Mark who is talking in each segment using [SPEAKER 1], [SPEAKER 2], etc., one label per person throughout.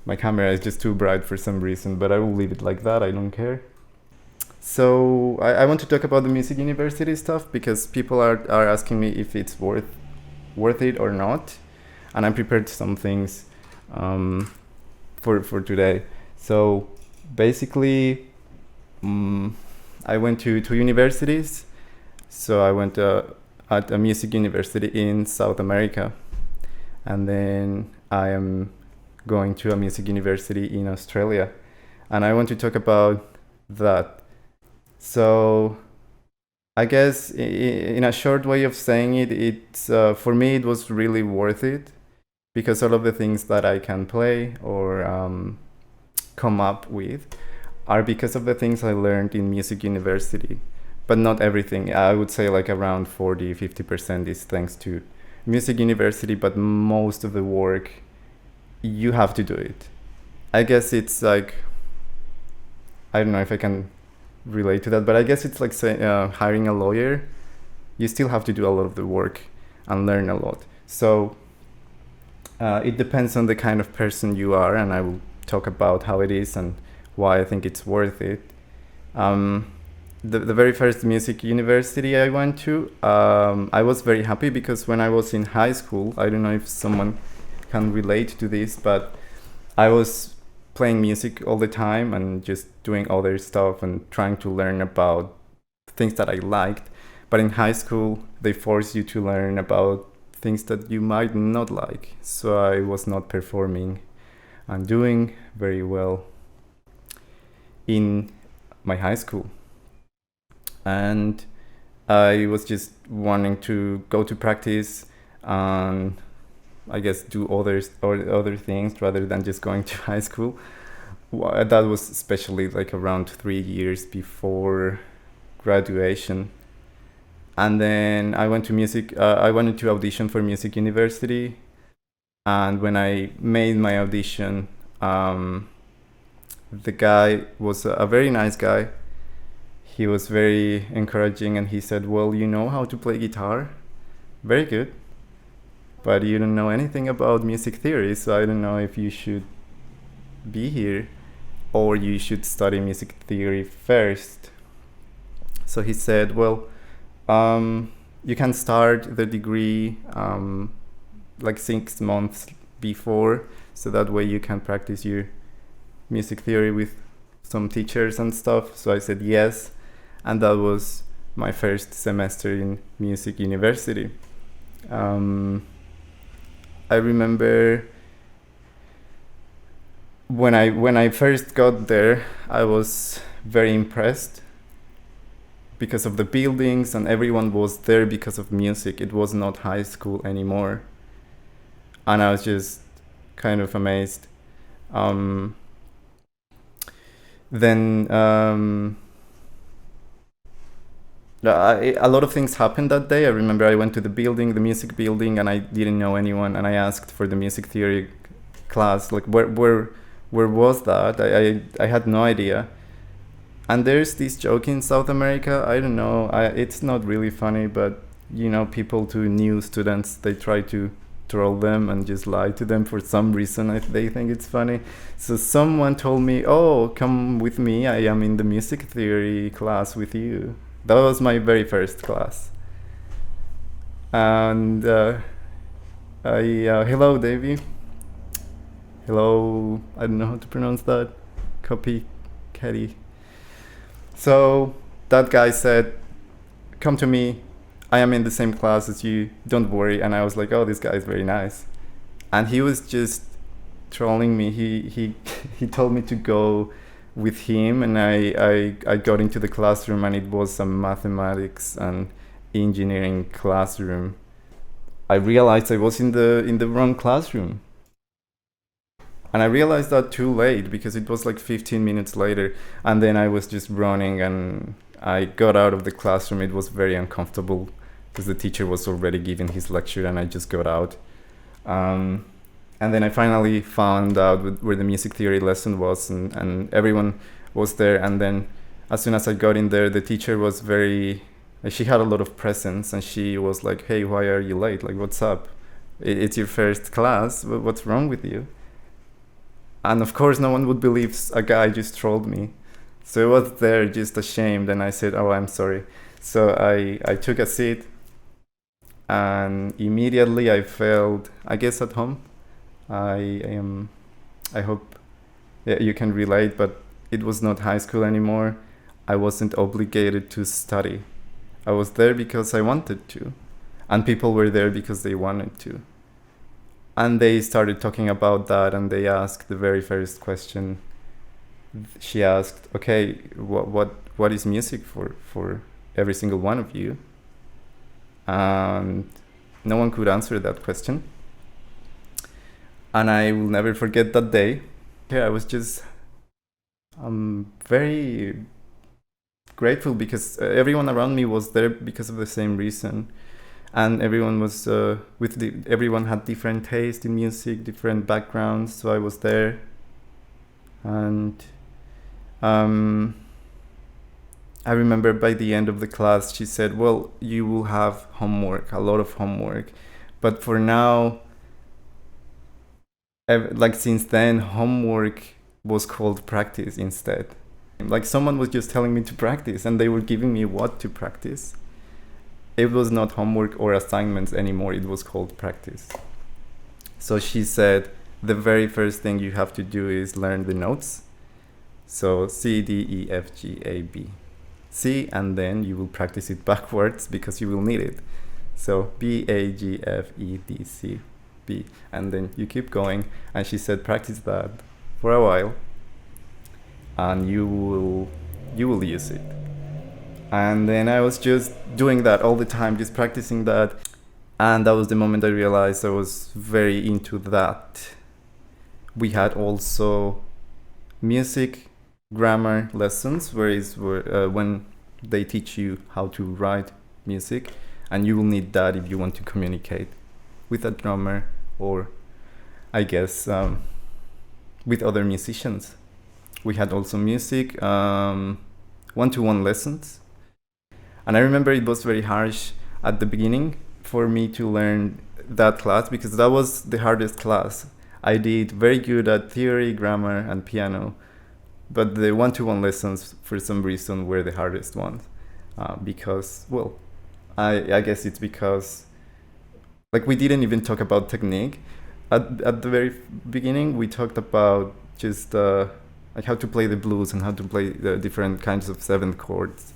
[SPEAKER 1] my camera is just too bright for some reason, but I will leave it like that. I don't care. So I want to talk about the music university stuff because people are asking me if it's worth it or not, and I prepared some things for today. So basically, I went to universities. So I went at a music university in South America, and then I am going to a music university in Australia, and I want to talk about that. So I guess in a short way of saying it, it's for me it was really worth it because all of the things that I can play or come up with are because of the things I learned in music university, but not everything. I would say like around 40-50% is thanks to music university, but most of the work you have to do it. I guess it's like, I don't know if I can relate to that, but I guess it's like hiring a lawyer. You still have to do a lot of the work and learn a lot. So it depends on the kind of person you are, and I will talk about how it is and why I think it's worth it. The very first music university I went to, I was very happy because when I was in high school, I don't know if someone can relate to this, but I was playing music all the time and just doing other stuff and trying to learn about things that I liked. But in high school, they force you to learn about things that you might not like. So I was not performing and doing very well in my high school. And I was just wanting to go to practice and I guess do other things rather than just going to high school. That was especially like around 3 years before graduation. And then I went to music. I wanted to audition for music university, and when I made my audition, the guy was a very nice guy. He was very encouraging, and he said, "Well, you know how to play guitar, very good, but you don't know anything about music theory, so I don't know if you should be here or you should study music theory first." So he said, "Well, you can start the degree like 6 months before, so that way you can practice your music theory with some teachers and stuff." So I said yes, and that was my first semester in music university. I remember when I first got there, I was very impressed because of the buildings, and everyone was there because of music. It was not high school anymore, and I was just kind of amazed. Then a lot of things happened that day. I remember I went to the music building, and I didn't know anyone, and I asked for the music theory class, like where was that? I had no idea. And there's this joke in South America, I don't know, it's not really funny, but you know, people to new students, they try to troll them and just lie to them for some reason. They think it's funny. So someone told me, "Oh, come with me, I am in the music theory class with you." That was my very first class. And hello, Davey. Hello, I don't know how to pronounce that. Copy, Caddy. So that guy said, "Come to me, I am in the same class as you, don't worry." And I was like, "Oh, this guy is very nice." And he was just trolling me. He he told me to go with him, and I got into the classroom, and it was a mathematics and engineering classroom. I realized I was in the wrong classroom. And I realized that too late, because it was like 15 minutes later, and then I was just running, and I got out of the classroom. It was very uncomfortable because the teacher was already giving his lecture, and I just got out. And then I finally found out where the music theory lesson was, and everyone was there. And then as soon as I got in there, the teacher was she had a lot of presence, and she was like, "Hey, why are you late? Like, what's up? It's your first class. What's wrong with you?" And of course, no one would believe a guy just trolled me. So I was there just ashamed, and I said, "Oh, I'm sorry." So I took a seat, and immediately I felt, I guess, at home. I hope you can relate, but it was not high school anymore. I wasn't obligated to study. I was there because I wanted to, and people were there because they wanted to. And they started talking about that, and they asked the very first question. She asked, "Okay, what is music for every single one of you?" And no one could answer that question. And I will never forget that day. Yeah, I was just very grateful because everyone around me was there because of the same reason. And everyone was everyone had different taste in music, different backgrounds, so I was there. And I remember by the end of the class she said, "Well, you will have homework, a lot of homework, but for now," like since then, homework was called practice instead. Like someone was just telling me to practice, and they were giving me what to practice. It was not homework or assignments anymore, it was called practice. So she said, the very first thing you have to do is learn the notes. So C, D, E, F, G, A, B. C, and then you will practice it backwards because you will need it. So B, A, G, F, E, D, C, B. And then you keep going. And she said, practice that for a while, and you will use it. And then I was just doing that all the time, just practicing that. And that was the moment I realized I was very into that. We had also music grammar lessons, when they teach you how to write music, and you will need that if you want to communicate with a drummer, or I guess with other musicians. We had also music one-to-one lessons. And I remember it was very harsh at the beginning for me to learn that class, because that was the hardest class. I did very good at theory, grammar, and piano, but the one-to-one lessons, for some reason, were the hardest ones. Because, well, I guess it's because, like, we didn't even talk about technique. At the very beginning, we talked about just like how to play the blues and how to play the different kinds of seventh chords.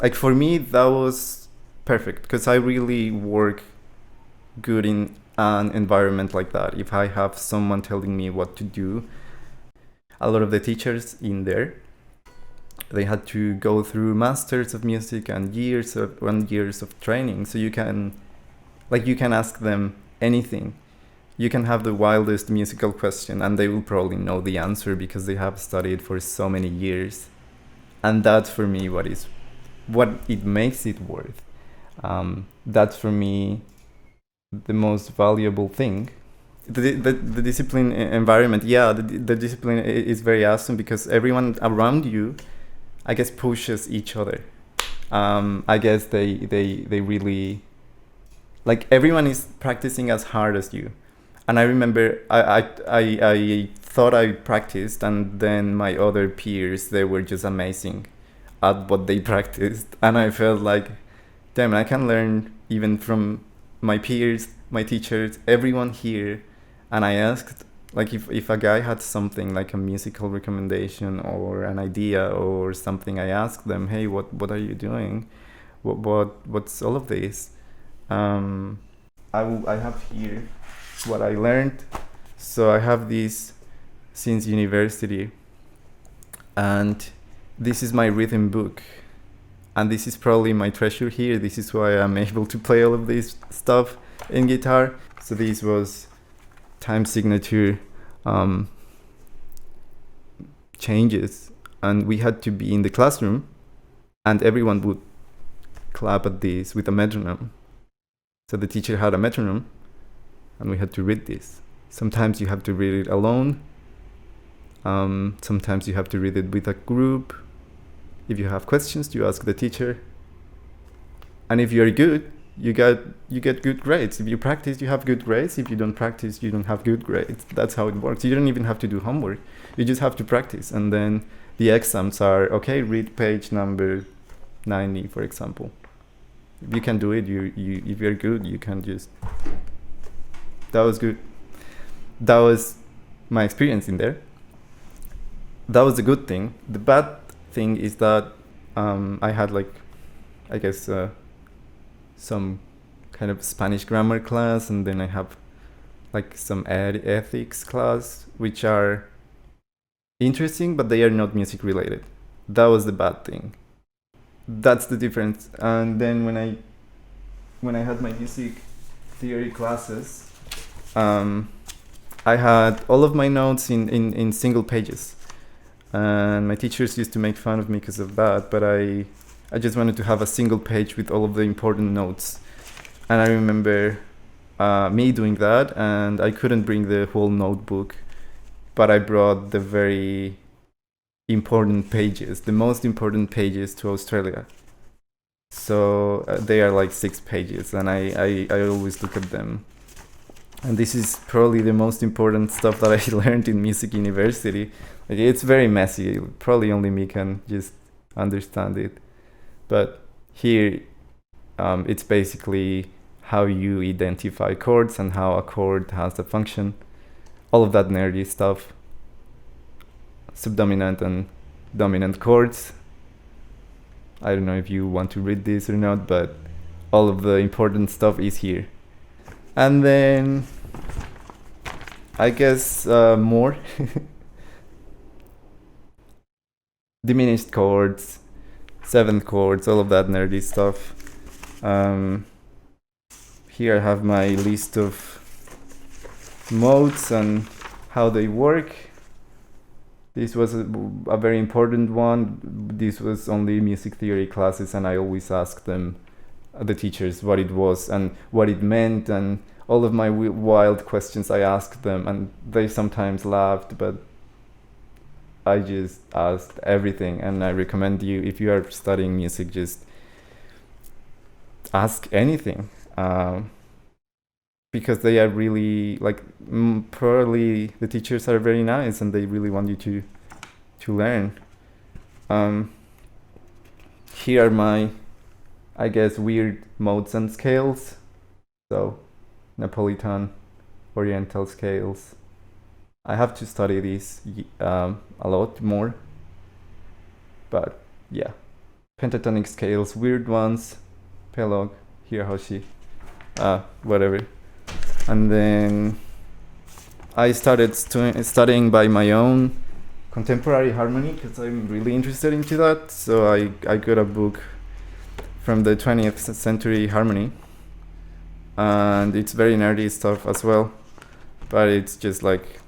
[SPEAKER 1] Like for me, that was perfect because I really work good in an environment like that. If I have someone telling me what to do, a lot of the teachers in there, they had to go through masters of music and years of training. So you can ask them anything. You can have the wildest musical question and they will probably know the answer because they have studied for so many years. And that's for me what it makes it worth. That's for me the most valuable thing. The discipline environment, the discipline is very awesome because everyone around you, I guess, pushes each other. I guess they really, like, everyone is practicing as hard as you. And I remember I thought I practiced, and then my other peers, they were just amazing at what they practiced, and I felt like, damn, I can learn even from my peers, my teachers, everyone here. And I asked, like, if a guy had something like a musical recommendation or an idea or something, I asked them, hey, what are you doing? What's all of this? I have here what I learned. So I have this since university, and this is my rhythm book, and this is probably my treasure here. This is why I'm able to play all of this stuff in guitar. So this was time signature changes, and we had to be in the classroom, and everyone would clap at this with a metronome. So the teacher had a metronome, and we had to read this. Sometimes you have to read it alone. Sometimes you have to read it with a group. If you have questions, you ask the teacher. And if you're good, you get good grades. If you practice, you have good grades. If you don't practice, you don't have good grades. That's how it works. You don't even have to do homework. You just have to practice, and then the exams are okay. Read page number 90, for example. If you can do it, you if you're good, you can just. That was good. That was my experience in there. That was a good thing. The bad thing is that I had like, I guess, some kind of Spanish grammar class, and then I have like some ethics class, which are interesting, but they are not music related. That was the bad thing. That's the difference. And then when I had my music theory classes, I had all of my notes in single pages, and my teachers used to make fun of me because of that, but I just wanted to have a single page with all of the important notes. And I remember me doing that, and I couldn't bring the whole notebook, but I brought the very important pages, the most important pages to Australia. So they are like 6 pages, and I always look at them. And this is probably the most important stuff that I learned in music university. Like, it's very messy. Probably only me can just understand it. But here, it's basically how you identify chords and how a chord has a function. All of that nerdy stuff. Subdominant and dominant chords. I don't know if you want to read this or not, but all of the important stuff is here. And then, I guess, more diminished chords, 7th chords, all of that nerdy stuff. Here I have my list of modes and how they work. This was a very important one. This was only music theory classes, and I always asked them, the teachers, what it was and what it meant, and all of my wild questions I asked them, and they sometimes laughed, but I just asked everything. And I recommend you, if you are studying music, just ask anything, because they are really, like, probably the teachers are very nice, and they really want you to learn. Here are my, I guess, weird modes and scales. So, Napolitan, Oriental scales. I have to study these a lot more. But yeah, pentatonic scales, weird ones, Pelog, Hirahoshi, whatever. And then I started studying by my own contemporary harmony, because I'm really interested into that. So I got a book from the 20th century harmony, and it's very nerdy stuff as well, but it's just like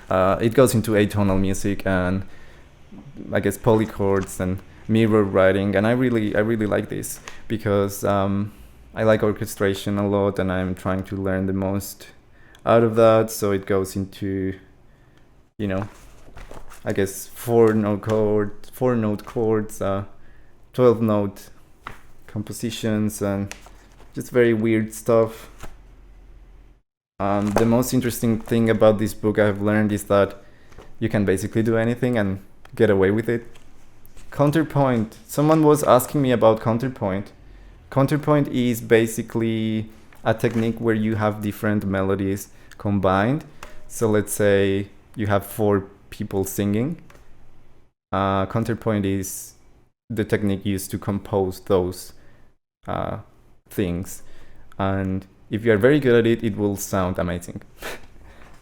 [SPEAKER 1] it goes into atonal music and, I guess, polychords and mirror writing, and I really like this, because I like orchestration a lot, and I'm trying to learn the most out of that. So it goes into, I guess, 4-note chords, 12-note compositions, and just very weird stuff. The most interesting thing about this book I've learned is that you can basically do anything and get away with it. Counterpoint. Someone was asking me about counterpoint. Counterpoint is basically a technique where you have different melodies combined. So let's say you have 4 people singing. Counterpoint is the technique used to compose those things, and if you are very good at it, it will sound amazing.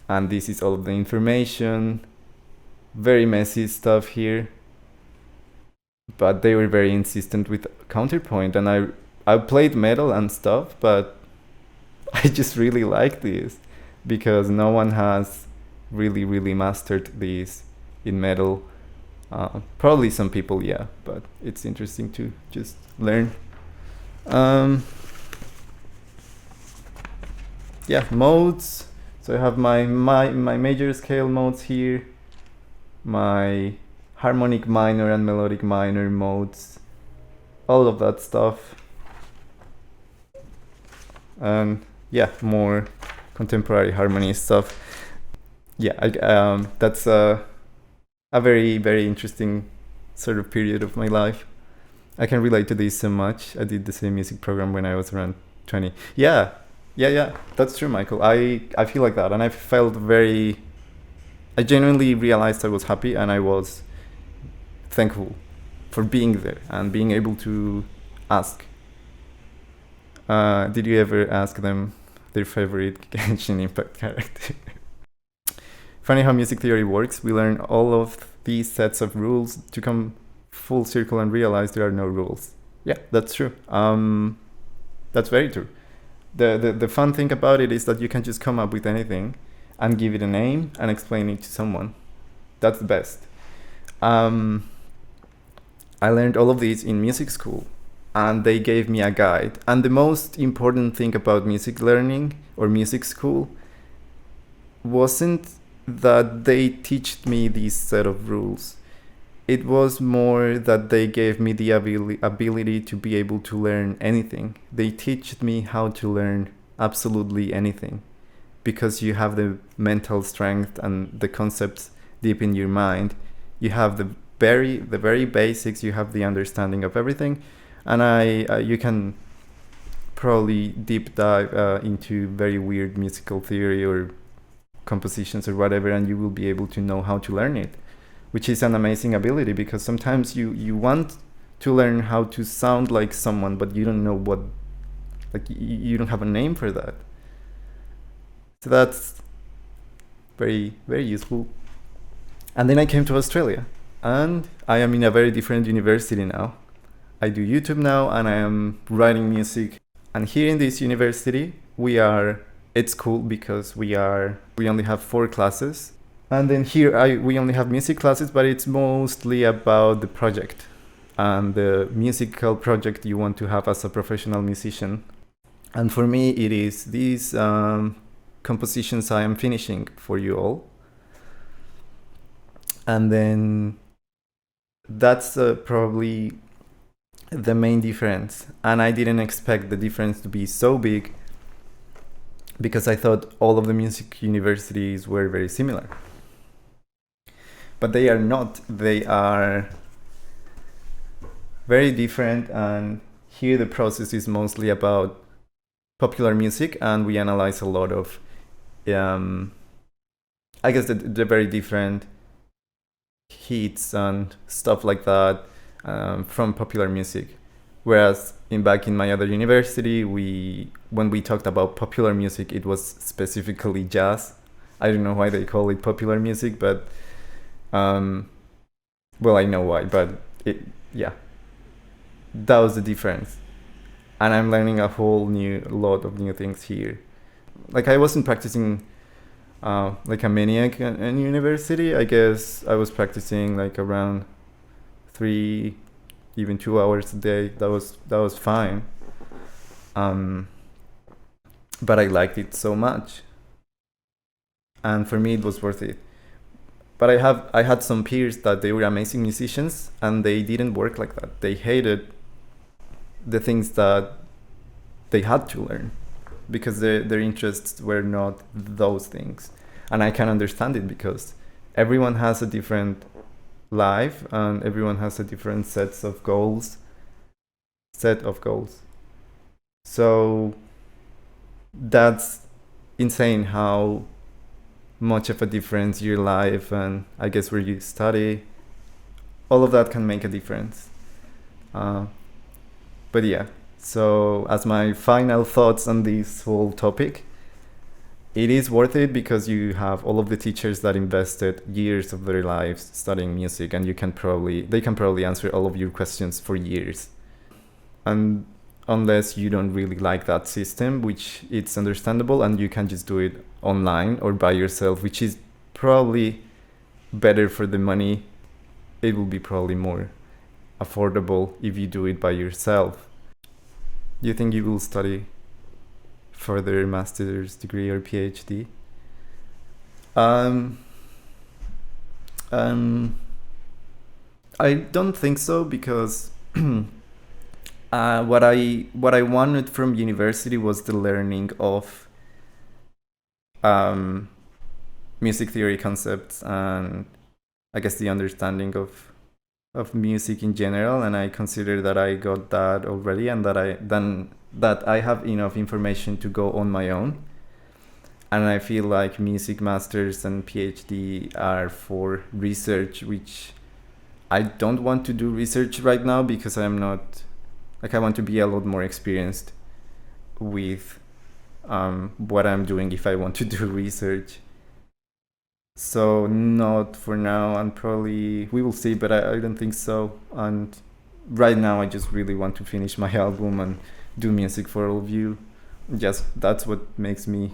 [SPEAKER 1] And this is all of the information. Very messy stuff here, but they were very insistent with counterpoint, and I played metal and stuff, but I just really like this, because no one has really mastered this in metal. Probably some people, yeah, but it's interesting to just learn. Yeah, modes. So I have my major scale modes here, my harmonic minor and melodic minor modes, all of that stuff. and yeah, more contemporary harmony stuff. Yeah, that's a very, very interesting sort of period of my life. I can relate to this so much. I did the same music program when I was around 20. Yeah, yeah. That's true, Michael. I feel like that, and I felt very. I genuinely realized I was happy, and I was thankful for being there and being able to ask. Did you ever ask them their favorite Genshin Impact character? Funny how music theory works. We learn all of these sets of rules to come full circle and realize there are no rules. Yeah, that's true. That's very true. The fun thing about it is that you can just come up with anything and give it a name and explain it to someone. That's the best. I learned all of these in music school, and they gave me a guide. And the most important thing about music learning or music school wasn't that they taught me this set of rules. It was more that they gave me the ability to be able to learn anything. They taught me how to learn absolutely anything, because you have the mental strength and the concepts deep in your mind. You have the very basics. You have the understanding of everything, and you can probably deep dive into very weird musical theory or compositions or whatever, and you will be able to know how to learn it, which is an amazing ability, because sometimes you want to learn how to sound like someone, but you don't know what, like you don't have a name for that. So that's very, very useful. And then I came to Australia, and I am in a very different university now. I do YouTube now, and I am writing music. And here in this university, it's cool because we only have 4 classes. And then here we only have music classes, but it's mostly about the project and the musical project you want to have as a professional musician. And for me, it is these compositions I am finishing for you all. And then that's probably the main difference. And I didn't expect the difference to be so big, because I thought all of the music universities were very similar. But they are not. They are very different, and here the process is mostly about popular music, and we analyze a lot of I guess the very different hits and stuff like that from popular music. Whereas back in my other university, when we talked about popular music, it was specifically jazz. I don't know why they call it popular music, but well, I know why, but yeah, that was the difference. And I'm learning a lot of new things here. Like, I wasn't practicing like a maniac in university. I guess I was practicing like around 3, even 2 hours a day. That was fine. But I liked it so much, and for me it was worth it. But I had some peers that they were amazing musicians, and they didn't work like that. They hated the things that they had to learn, because their interests were not those things. And I can understand it, because everyone has a different life, and everyone has a different set of goals. So that's insane how much of a difference your life, and I guess where you study, all of that can make a difference. But yeah, so as my final thoughts on this whole topic, it is worth it because you have all of the teachers that invested years of their lives studying music, and they can probably answer all of your questions for years. And unless you don't really like that system, which it's understandable, and you can just do it online or by yourself, which is probably better for the money. It will be probably more affordable if you do it by yourself. Do you think you will study further master's degree or PhD? I don't think so, because What I wanted from university was the learning of music theory concepts, and I guess the understanding of music in general. And I consider that I got that already, and that I have enough information to go on my own. And I feel like music masters and PhD are for research, which I don't want to do research right now, because I'm not, like, I want to be a lot more experienced with what I'm doing if I want to do research. So not for now, and probably we will see, but I don't think so. And right now I just really want to finish my album and do music for all of you. Just that's what makes me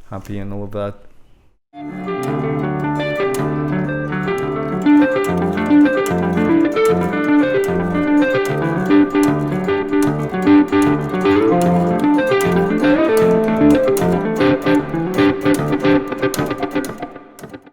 [SPEAKER 1] happy and all of that.